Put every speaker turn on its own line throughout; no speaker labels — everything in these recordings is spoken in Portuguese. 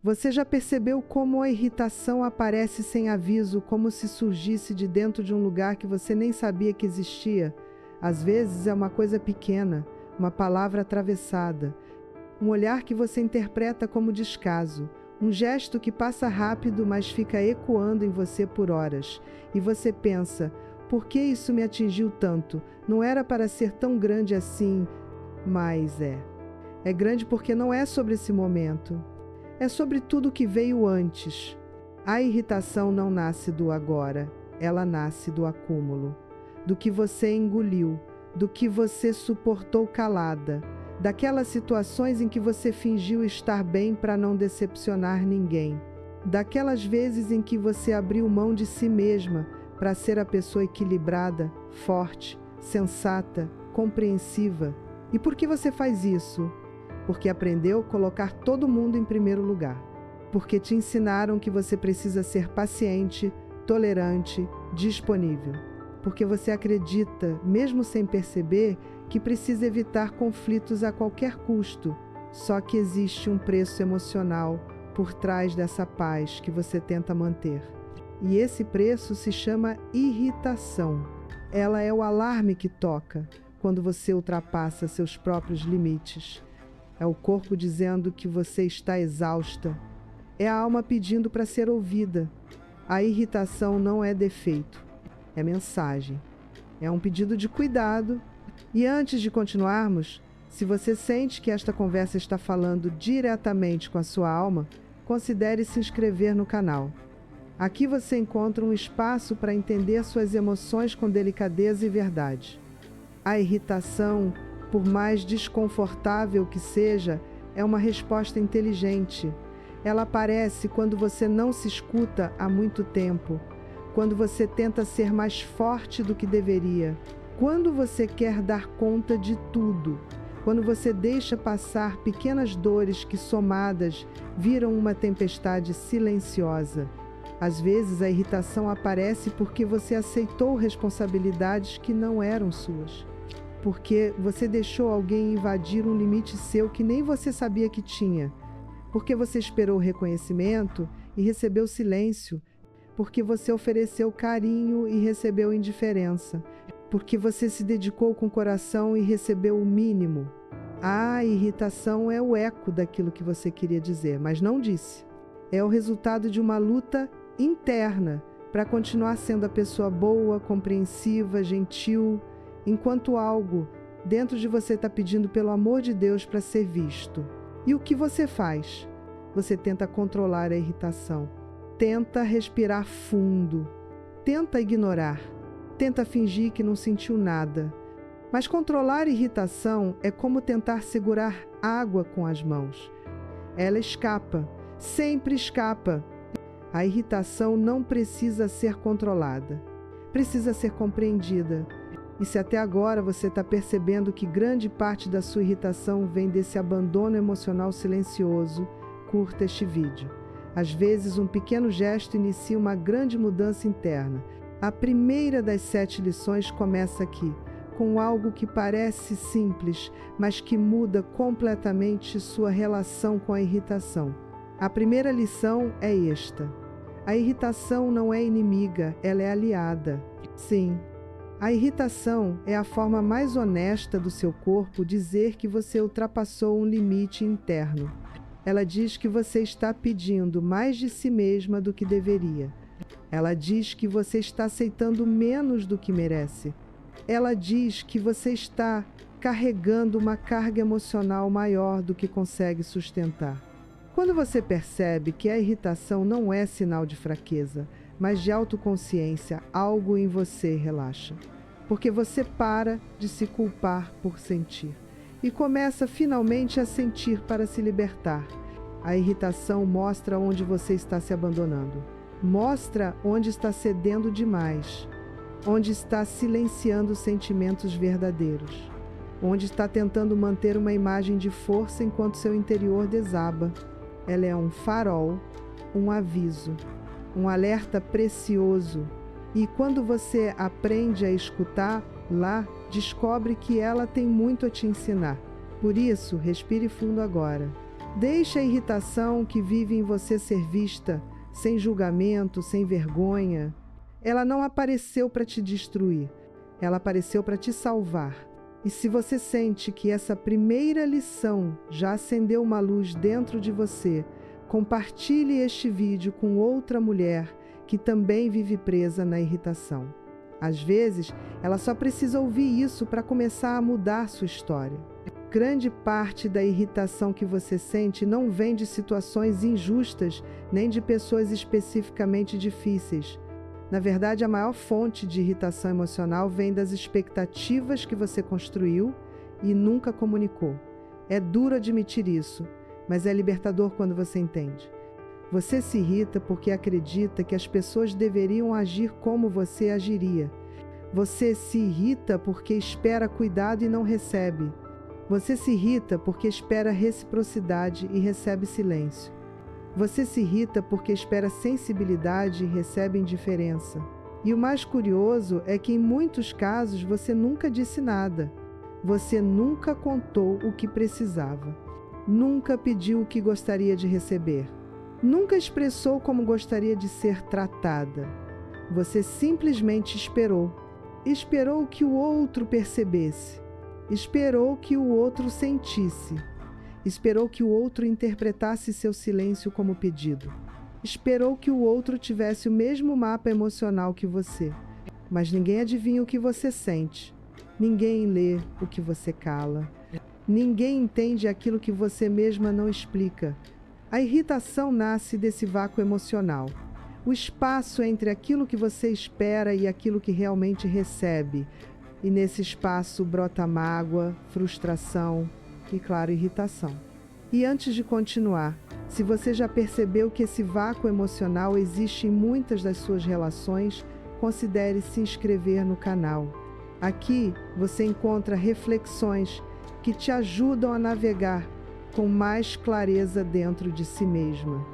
Você já percebeu como a irritação aparece sem aviso, como se surgisse de dentro de um lugar que você nem sabia que existia? Às vezes é uma coisa pequena, uma palavra atravessada, um olhar que você interpreta como descaso, um gesto que passa rápido, mas fica ecoando em você por horas. E você pensa, por que isso me atingiu tanto? Não era para ser tão grande assim, mas é. É grande porque não é sobre esse momento. É sobre tudo que veio antes. A irritação não nasce do agora, ela nasce do acúmulo, do que você engoliu, do que você suportou calada, daquelas situações em que você fingiu estar bem para não decepcionar ninguém, daquelas vezes em que você abriu mão de si mesma para ser a pessoa equilibrada, forte, sensata, compreensiva. E por que você faz isso? Porque aprendeu a colocar todo mundo em primeiro lugar. Porque te ensinaram que você precisa ser paciente, tolerante, disponível. Porque você acredita, mesmo sem perceber, que precisa evitar conflitos a qualquer custo. Só que existe um preço emocional por trás dessa paz que você tenta manter. E esse preço se chama irritação. Ela é o alarme que toca quando você ultrapassa seus próprios limites. É o corpo dizendo que você está exausta. É a alma pedindo para ser ouvida. A irritação não é defeito, é mensagem. É um pedido de cuidado. E antes de continuarmos, se você sente que esta conversa está falando diretamente com a sua alma, considere se inscrever no canal. Aqui você encontra um espaço para entender suas emoções com delicadeza e verdade. A irritação, por mais desconfortável que seja, é uma resposta inteligente. Ela aparece quando você não se escuta há muito tempo, quando você tenta ser mais forte do que deveria, quando você quer dar conta de tudo, quando você deixa passar pequenas dores que, somadas, viram uma tempestade silenciosa. Às vezes a irritação aparece porque você aceitou responsabilidades que não eram suas. Porque você deixou alguém invadir um limite seu que nem você sabia que tinha. Porque você esperou reconhecimento e recebeu silêncio. Porque você ofereceu carinho e recebeu indiferença. Porque você se dedicou com o coração e recebeu o mínimo. A irritação é o eco daquilo que você queria dizer, mas não disse. É o resultado de uma luta interna para continuar sendo a pessoa boa, compreensiva, gentil, enquanto algo dentro de você está pedindo pelo amor de Deus para ser visto. E o que você faz? Você tenta controlar a irritação, tenta respirar fundo, tenta ignorar, tenta fingir que não sentiu nada. Mas controlar a irritação é como tentar segurar água com as mãos. Ela escapa, sempre escapa. A irritação não precisa ser controlada, precisa ser compreendida. E se até agora você está percebendo que grande parte da sua irritação vem desse abandono emocional silencioso, curta este vídeo. Às vezes, um pequeno gesto inicia uma grande mudança interna. A primeira das 7 lições começa aqui, com algo que parece simples, mas que muda completamente sua relação com a irritação. A primeira lição é esta: a irritação não é inimiga, ela é aliada. Sim. A irritação é a forma mais honesta do seu corpo dizer que você ultrapassou um limite interno. Ela diz que você está pedindo mais de si mesma do que deveria. Ela diz que você está aceitando menos do que merece. Ela diz que você está carregando uma carga emocional maior do que consegue sustentar. Quando você percebe que a irritação não é sinal de fraqueza, mas de autoconsciência, algo em você relaxa. Porque você para de se culpar por sentir e começa finalmente a sentir para se libertar. A irritação mostra onde você está se abandonando. Mostra onde está cedendo demais, onde está silenciando sentimentos verdadeiros, onde está tentando manter uma imagem de força enquanto seu interior desaba. Ela é um farol, um aviso, um alerta precioso. E quando você aprende a escutar, lá, descobre que ela tem muito a te ensinar. Por isso, respire fundo agora. Deixe a irritação que vive em você ser vista, sem julgamento, sem vergonha. Ela não apareceu para te destruir, ela apareceu para te salvar. E se você sente que essa primeira lição já acendeu uma luz dentro de você, compartilhe este vídeo com outra mulher que também vive presa na irritação. Às vezes, ela só precisa ouvir isso para começar a mudar sua história. Grande parte da irritação que você sente não vem de situações injustas, nem de pessoas especificamente difíceis. Na verdade, a maior fonte de irritação emocional vem das expectativas que você construiu e nunca comunicou. É duro admitir isso, mas é libertador quando você entende. Você se irrita porque acredita que as pessoas deveriam agir como você agiria. Você se irrita porque espera cuidado e não recebe. Você se irrita porque espera reciprocidade e recebe silêncio. Você se irrita porque espera sensibilidade e recebe indiferença. E o mais curioso é que em muitos casos você nunca disse nada. Você nunca contou o que precisava. Nunca pediu o que gostaria de receber. Nunca expressou como gostaria de ser tratada. Você simplesmente esperou. Esperou que o outro percebesse. Esperou que o outro sentisse. Esperou que o outro interpretasse seu silêncio como pedido. Esperou que o outro tivesse o mesmo mapa emocional que você. Mas ninguém adivinha o que você sente. Ninguém lê o que você cala. Ninguém entende aquilo que você mesma não explica. A irritação nasce desse vácuo emocional. O espaço entre aquilo que você espera e aquilo que realmente recebe. E nesse espaço brota mágoa, frustração e, claro, irritação. E antes de continuar, se você já percebeu que esse vácuo emocional existe em muitas das suas relações, considere se inscrever no canal. Aqui você encontra reflexões que te ajudam a navegar com mais clareza dentro de si mesma.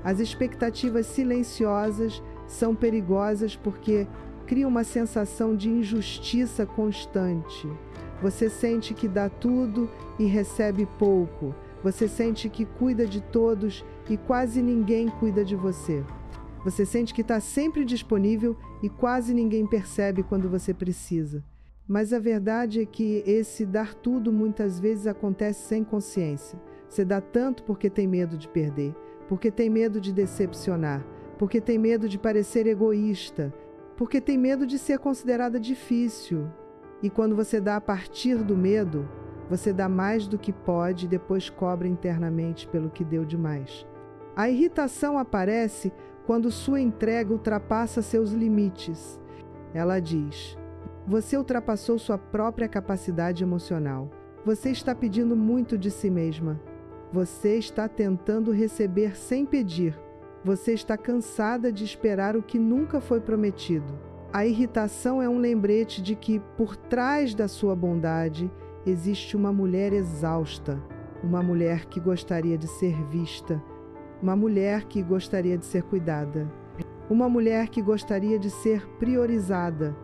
As expectativas silenciosas são perigosas porque criam uma sensação de injustiça constante. Você sente que dá tudo e recebe pouco. Você sente que cuida de todos e quase ninguém cuida de você. Você sente que está sempre disponível e quase ninguém percebe quando você precisa. Mas a verdade é que esse dar tudo muitas vezes acontece sem consciência. Você dá tanto porque tem medo de perder, porque tem medo de decepcionar, porque tem medo de parecer egoísta, porque tem medo de ser considerada difícil. E quando você dá a partir do medo, você dá mais do que pode e depois cobra internamente pelo que deu demais. A irritação aparece quando sua entrega ultrapassa seus limites. Ela diz: você ultrapassou sua própria capacidade emocional. Você está pedindo muito de si mesma. Você está tentando receber sem pedir. Você está cansada de esperar o que nunca foi prometido. A irritação é um lembrete de que, por trás da sua bondade, existe uma mulher exausta, uma mulher que gostaria de ser vista, uma mulher que gostaria de ser cuidada, uma mulher que gostaria de ser priorizada,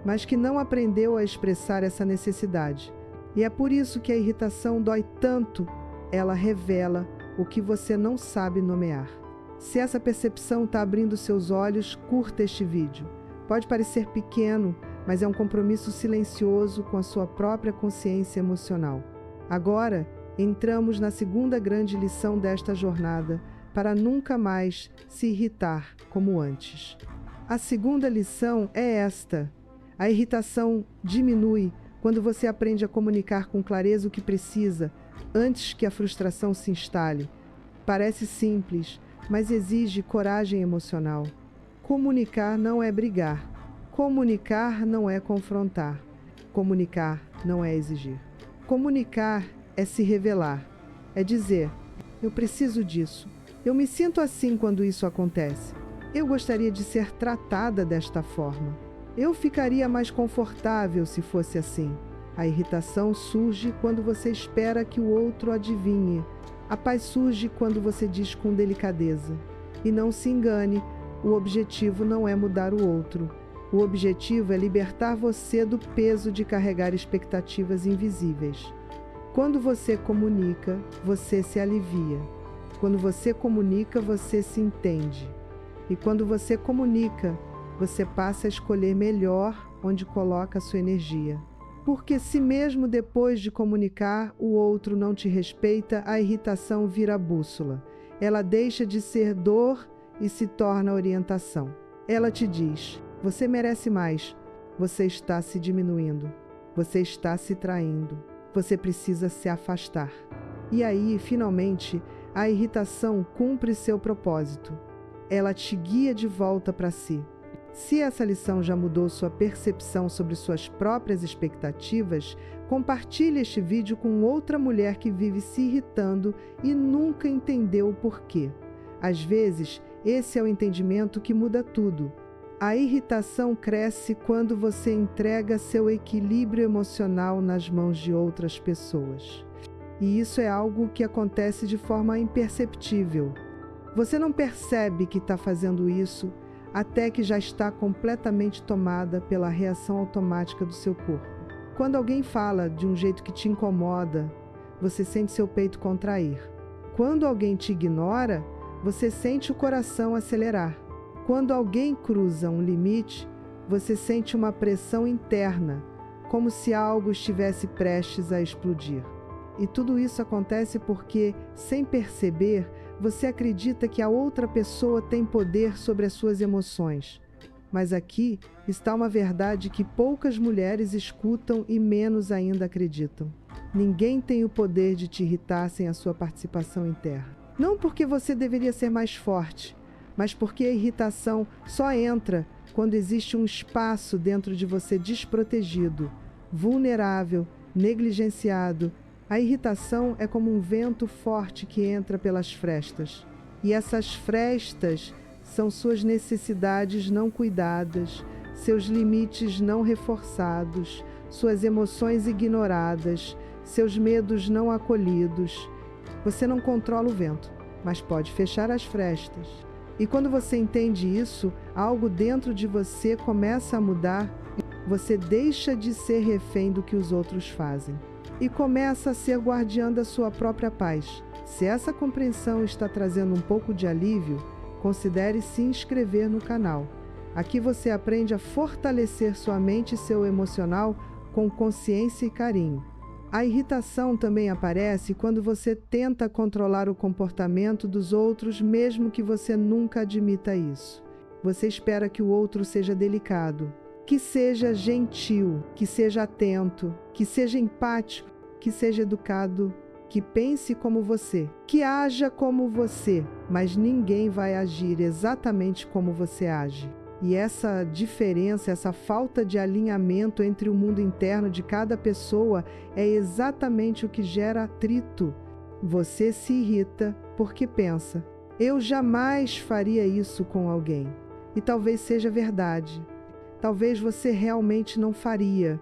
mas que não aprendeu a expressar essa necessidade. E é por isso que a irritação dói tanto. Ela revela o que você não sabe nomear. Se essa percepção está abrindo seus olhos, curta este vídeo. Pode parecer pequeno, mas é um compromisso silencioso com a sua própria consciência emocional. Agora, entramos na segunda grande lição desta jornada, para nunca mais se irritar como antes. A segunda lição é esta: a irritação diminui quando você aprende a comunicar com clareza o que precisa, antes que a frustração se instale. Parece simples, mas exige coragem emocional. Comunicar não é brigar. Comunicar não é confrontar. Comunicar não é exigir. Comunicar é se revelar. É dizer: eu preciso disso. Eu me sinto assim quando isso acontece. Eu gostaria de ser tratada desta forma. Eu ficaria mais confortável se fosse assim. A irritação surge quando você espera que o outro adivinhe. A paz surge quando você diz com delicadeza. E não se engane, o objetivo não é mudar o outro. O objetivo é libertar você do peso de carregar expectativas invisíveis. Quando você comunica, você se alivia. Quando você comunica, você se entende. E quando você comunica, você passa a escolher melhor onde coloca a sua energia. Porque se mesmo depois de comunicar o outro não te respeita, a irritação vira bússola. Ela deixa de ser dor e se torna orientação. Ela te diz: você merece mais, você está se diminuindo, você está se traindo, você precisa se afastar. E aí, finalmente, a irritação cumpre seu propósito. Ela te guia de volta para si. Se essa lição já mudou sua percepção sobre suas próprias expectativas, compartilhe este vídeo com outra mulher que vive se irritando e nunca entendeu o porquê. Às vezes, esse é o entendimento que muda tudo. A irritação cresce quando você entrega seu equilíbrio emocional nas mãos de outras pessoas. E isso é algo que acontece de forma imperceptível. Você não percebe que está fazendo isso até que já está completamente tomada pela reação automática do seu corpo. Quando alguém fala de um jeito que te incomoda, você sente seu peito contrair. Quando alguém te ignora, você sente o coração acelerar. Quando alguém cruza um limite, você sente uma pressão interna, como se algo estivesse prestes a explodir. E tudo isso acontece porque, sem perceber, você acredita que a outra pessoa tem poder sobre as suas emoções. Mas aqui está uma verdade que poucas mulheres escutam e menos ainda acreditam. Ninguém tem o poder de te irritar sem a sua participação interna. Não porque você deveria ser mais forte, mas porque a irritação só entra quando existe um espaço dentro de você desprotegido, vulnerável, negligenciado. A irritação é como um vento forte que entra pelas frestas. E essas frestas são suas necessidades não cuidadas, seus limites não reforçados, suas emoções ignoradas, seus medos não acolhidos. Você não controla o vento, mas pode fechar as frestas. E quando você entende isso, algo dentro de você começa a mudar. Você deixa de ser refém do que os outros fazem e começa a ser guardiã da sua própria paz. Se essa compreensão está trazendo um pouco de alívio, considere se inscrever no canal. Aqui você aprende a fortalecer sua mente e seu emocional com consciência e carinho. A irritação também aparece quando você tenta controlar o comportamento dos outros, mesmo que você nunca admita isso. Você espera que o outro seja delicado, que seja gentil, que seja atento, que seja empático, que seja educado, que pense como você, que haja como você, mas ninguém vai agir exatamente como você age. E essa diferença, essa falta de alinhamento entre o mundo interno de cada pessoa é exatamente o que gera atrito. Você se irrita porque pensa: eu jamais faria isso com alguém. E talvez seja verdade. Talvez você realmente não faria,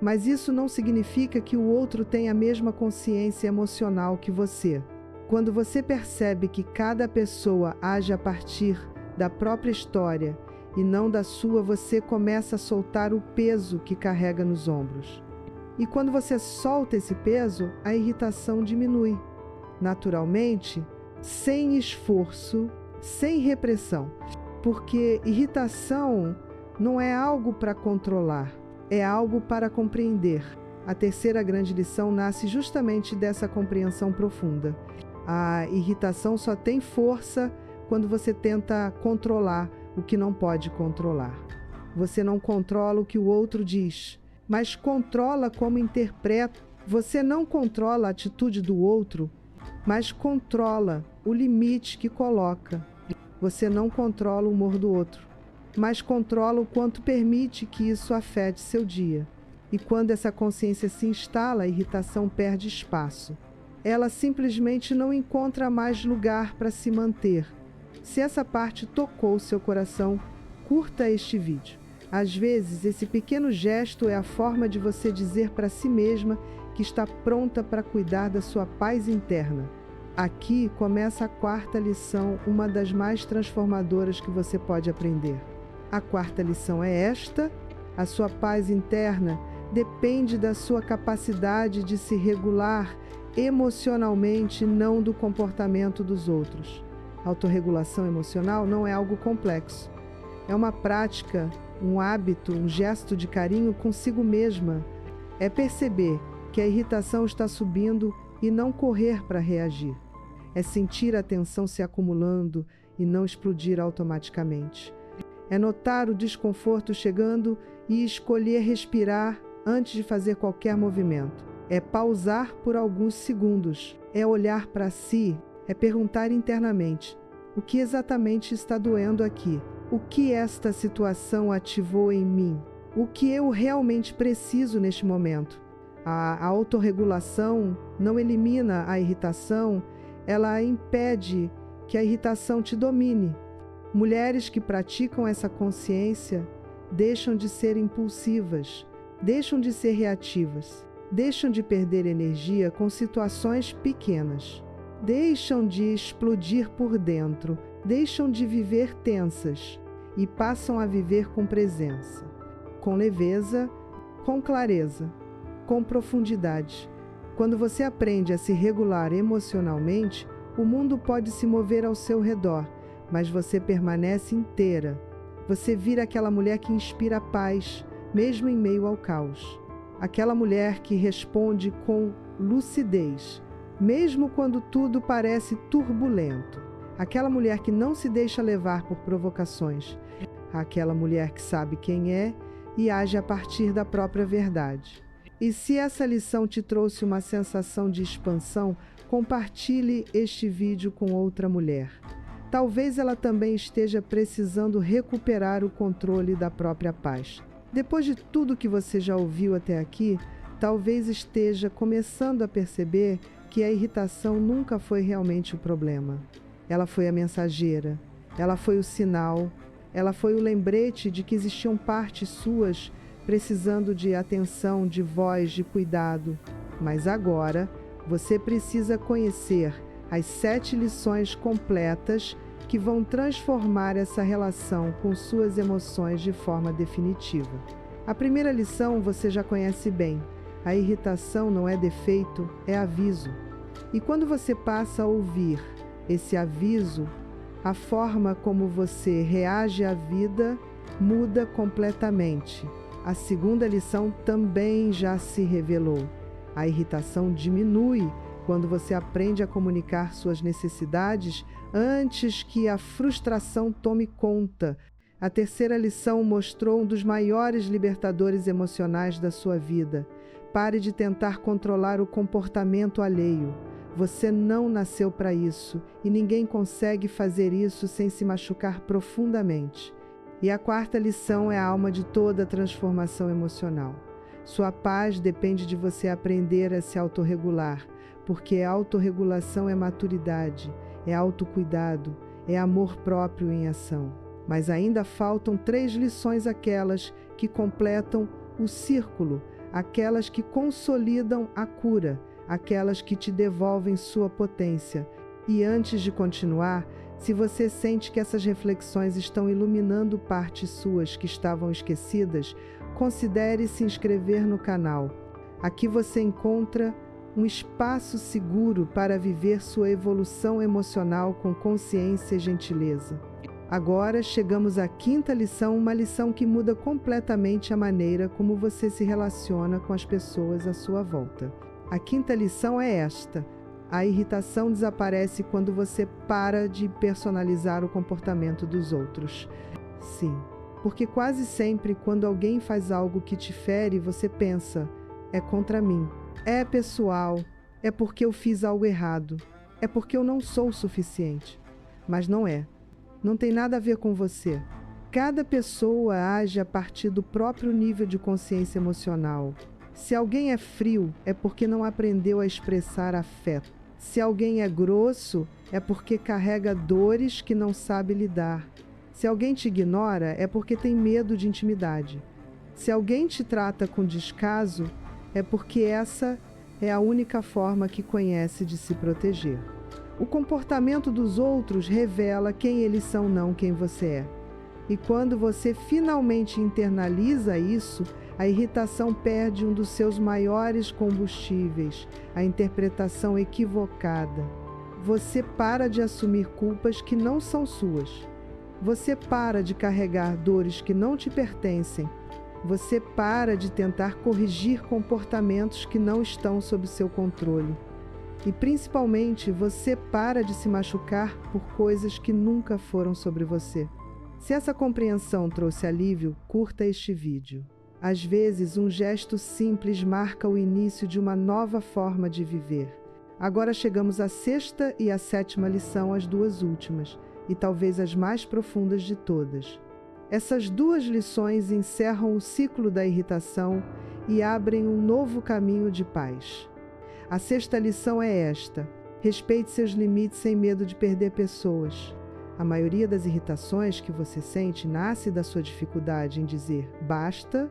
mas isso não significa que o outro tenha a mesma consciência emocional que você. Quando você percebe que cada pessoa age a partir da própria história e não da sua, você começa a soltar o peso que carrega nos ombros. E quando você solta esse peso, a irritação diminui, naturalmente, sem esforço, sem repressão, porque irritação não é algo para controlar, é algo para compreender. A terceira grande lição nasce justamente dessa compreensão profunda. A irritação só tem força quando você tenta controlar o que não pode controlar. Você não controla o que o outro diz, mas controla como interpreta. Você não controla a atitude do outro, mas controla o limite que coloca. Você não controla o humor do outro, mas controla o quanto permite que isso afete seu dia. E quando essa consciência se instala, a irritação perde espaço. Ela simplesmente não encontra mais lugar para se manter. Se essa parte tocou seu coração, curta este vídeo. Às vezes, esse pequeno gesto é a forma de você dizer para si mesma que está pronta para cuidar da sua paz interna. Aqui começa a quarta lição, uma das mais transformadoras que você pode aprender. A quarta lição é esta: a sua paz interna depende da sua capacidade de se regular emocionalmente, não do comportamento dos outros. Autorregulação emocional não é algo complexo. É uma prática, um hábito, um gesto de carinho consigo mesma. É perceber que a irritação está subindo e não correr para reagir. É sentir a tensão se acumulando e não explodir automaticamente. É notar o desconforto chegando e escolher respirar antes de fazer qualquer movimento. É pausar por alguns segundos. É olhar para si. É perguntar internamente: o que exatamente está doendo aqui? O que esta situação ativou em mim? O que eu realmente preciso neste momento? A autorregulação não elimina a irritação, ela impede que a irritação te domine. Mulheres que praticam essa consciência deixam de ser impulsivas, deixam de ser reativas, deixam de perder energia com situações pequenas, deixam de explodir por dentro, deixam de viver tensas e passam a viver com presença, com leveza, com clareza, com profundidade. Quando você aprende a se regular emocionalmente, o mundo pode se mover ao seu redor, mas você permanece inteira. Você vira aquela mulher que inspira paz, mesmo em meio ao caos. Aquela mulher que responde com lucidez, mesmo quando tudo parece turbulento. Aquela mulher que não se deixa levar por provocações. Aquela mulher que sabe quem é e age a partir da própria verdade. E se essa lição te trouxe uma sensação de expansão, compartilhe este vídeo com outra mulher. Talvez ela também esteja precisando recuperar o controle da própria paz. Depois de tudo que você já ouviu até aqui, talvez esteja começando a perceber que a irritação nunca foi realmente o problema. Ela foi a mensageira, ela foi o sinal, ela foi o lembrete de que existiam partes suas precisando de atenção, de voz, de cuidado. Mas agora, você precisa conhecer as 7 lições completas que vão transformar essa relação com suas emoções de forma definitiva. A primeira lição você já conhece bem. A irritação não é defeito, é aviso. E quando você passa a ouvir esse aviso, a forma como você reage à vida muda completamente. A segunda lição também já se revelou. A irritação diminui quando você aprende a comunicar suas necessidades antes que a frustração tome conta. A terceira lição mostrou um dos maiores libertadores emocionais da sua vida. Pare de tentar controlar o comportamento alheio. Você não nasceu para isso e ninguém consegue fazer isso sem se machucar profundamente. E a quarta lição é a alma de toda transformação emocional. Sua paz depende de você aprender a se autorregular, porque a autorregulação é maturidade, é autocuidado, é amor próprio em ação. Mas ainda faltam 3 lições, aquelas que completam o círculo, aquelas que consolidam a cura, aquelas que te devolvem sua potência. E antes de continuar, se você sente que essas reflexões estão iluminando partes suas que estavam esquecidas, considere se inscrever no canal. Aqui você encontra um espaço seguro para viver sua evolução emocional com consciência e gentileza. Agora chegamos à 5ª lição, uma lição que muda completamente a maneira como você se relaciona com as pessoas à sua volta. A 5ª lição é esta: a irritação desaparece quando você para de personalizar o comportamento dos outros. Sim, porque quase sempre quando alguém faz algo que te fere, você pensa: é contra mim, é pessoal, é porque eu fiz algo errado, é porque eu não sou o suficiente. Mas não é. Não tem nada a ver com você. Cada pessoa age a partir do próprio nível de consciência emocional. Se alguém é frio, é porque não aprendeu a expressar afeto. Se alguém é grosso, é porque carrega dores que não sabe lidar. Se alguém te ignora, é porque tem medo de intimidade. Se alguém te trata com descaso, é porque essa é a única forma que conhece de se proteger. O comportamento dos outros revela quem eles são, não quem você é. E quando você finalmente internaliza isso, a irritação perde um dos seus maiores combustíveis, a interpretação equivocada. Você para de assumir culpas que não são suas. Você para de carregar dores que não te pertencem. Você para de tentar corrigir comportamentos que não estão sob seu controle. E principalmente, você para de se machucar por coisas que nunca foram sobre você. Se essa compreensão trouxe alívio, curta este vídeo. Às vezes, um gesto simples marca o início de uma nova forma de viver. Agora chegamos à sexta e à sétima lição, as duas últimas, e talvez as mais profundas de todas. Essas duas lições encerram o ciclo da irritação e abrem um novo caminho de paz. A sexta lição é esta: respeite seus limites sem medo de perder pessoas. A maioria das irritações que você sente nasce da sua dificuldade em dizer basta.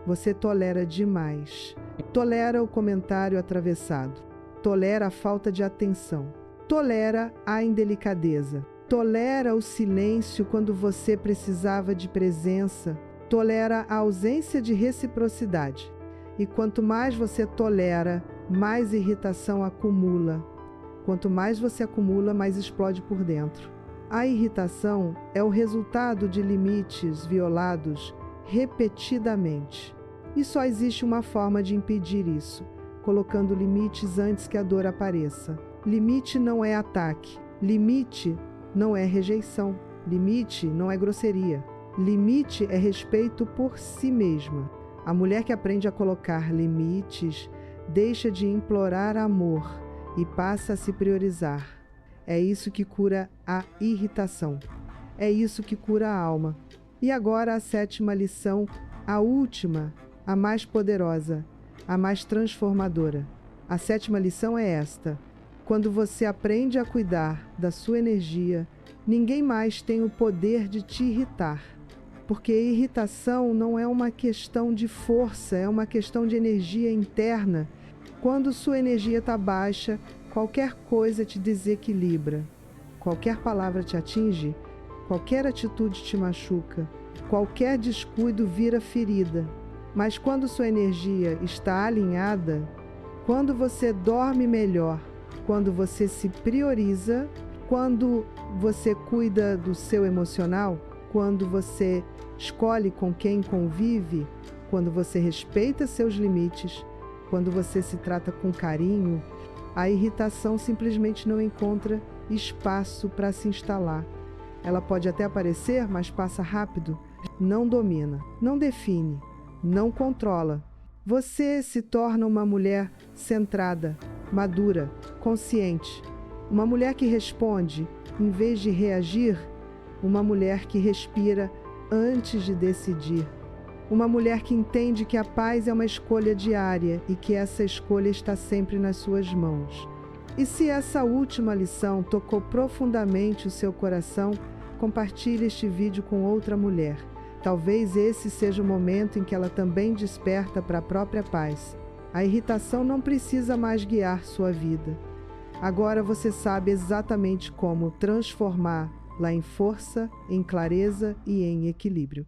Você tolera demais. Tolera o comentário atravessado. Tolera a falta de atenção. Tolera a indelicadeza. Tolera o silêncio quando você precisava de presença. Tolera a ausência de reciprocidade. E quanto mais você tolera, mais irritação acumula. Quanto mais você acumula, mais explode por dentro. A irritação é o resultado de limites violados repetidamente. E só existe uma forma de impedir isso: colocando limites antes que a dor apareça. Limite não é ataque. Limite não é rejeição. Limite não é grosseria. Limite é respeito por si mesma. A mulher que aprende a colocar limites deixa de implorar amor e passa a se priorizar. É isso que cura a irritação. É isso que cura a alma. E agora a sétima lição, a última, a mais poderosa, a mais transformadora. A sétima lição é esta: quando você aprende a cuidar da sua energia, ninguém mais tem o poder de te irritar. Porque a irritação não é uma questão de força, é uma questão de energia interna. Quando sua energia está baixa, qualquer coisa te desequilibra. Qualquer palavra te atinge, qualquer atitude te machuca, qualquer descuido vira ferida. Mas quando sua energia está alinhada, quando você dorme melhor, quando você se prioriza, quando você cuida do seu emocional, quando você escolhe com quem convive, quando você respeita seus limites, quando você se trata com carinho, a irritação simplesmente não encontra espaço para se instalar. Ela pode até aparecer, mas passa rápido. Não domina, não define, não controla. Você se torna uma mulher centrada, madura, consciente. Uma mulher que responde, em vez de reagir. Uma mulher que respira antes de decidir. Uma mulher que entende que a paz é uma escolha diária e que essa escolha está sempre nas suas mãos. E se essa última lição tocou profundamente o seu coração, compartilhe este vídeo com outra mulher. Talvez esse seja o momento em que ela também desperta para a própria paz. A irritação não precisa mais guiar sua vida. Agora você sabe exatamente como transformá-la em força, em clareza e em equilíbrio.